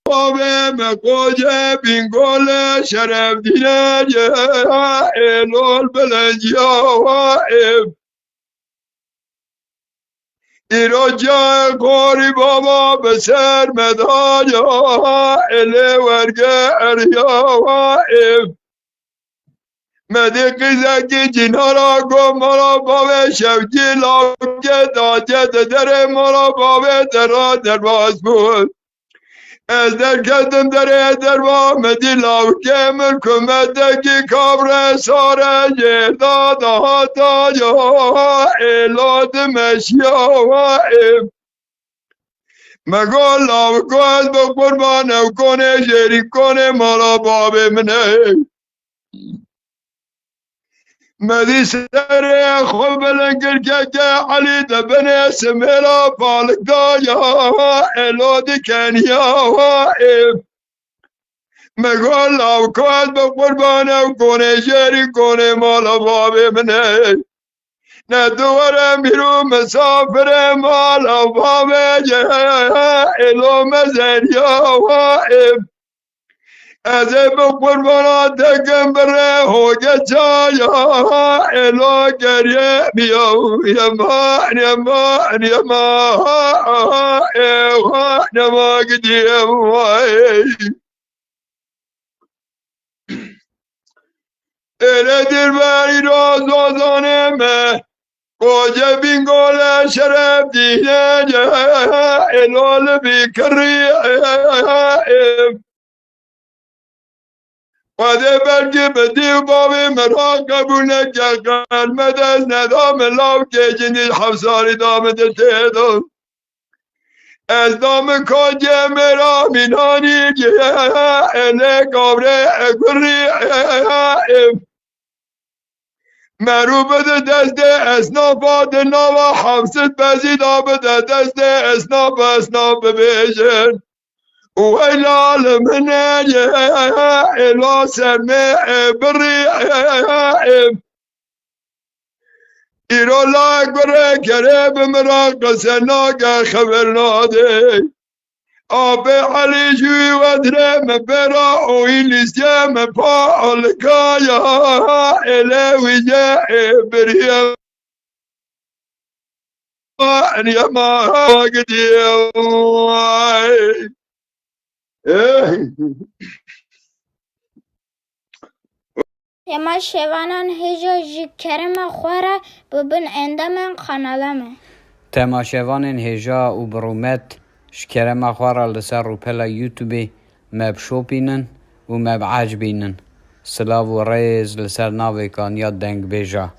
مقوجه بینگول شرف دینه الول بلنجیا ایراجا قاری بابا بسر مدایا اله ورگه اریا مدی قیزکی جنارا گو مرا باوه شوجی لاوگه داجه در مرا باوه در باز بود از در کدم در با مدی لاوگه ملکمدکی کابر ساره جرداد هاتا یا ایلاد مشیا مگو لاوگو از با قربانه کنه جری کنه مالا بابه منه مدی سر خوب لنگر که علی دبن سمیلا پالک دایا ایلاد کنیا مگو لاوکات با قربانه کنه جری کنه مالا بابه منه ندوارم بیرو مسافر مالا بابه ایلو مزریا از با قربانات دکم بره هوگه چایا ایلو گریه بیاو یما گدیم ایره دیر بری رازوزانه مه کوجه بینگول شرف دینه ایلول بیکری وده بلکه بدی بابی مرا قبول نکرد قلمت از ندام لاو که جنیل حفظاری دامده تیدم از دام کاجه مرا مینانی اله قبره اگری مرو بده دست اسنافات نوا حفظت بزید بده دست اسناف ببیشن و ایلال منه ایلا سرمه بری ایرو لاغره کره بمرا قسناک خبر ناده آب علی جوی ودره مبرا اوی لیسیه مپا آلکایا الویجه بریم انیما گدیم Yama şevanan heja ji kerema xwara bibin endamên kanala me. تماشاوان هجا و برومت شکرما خوارا لسر روپلا یوتیوبی مب شوپینن و مب عجبینن سلاو و ریز لسر ناوی کان یاد دنگ بیجا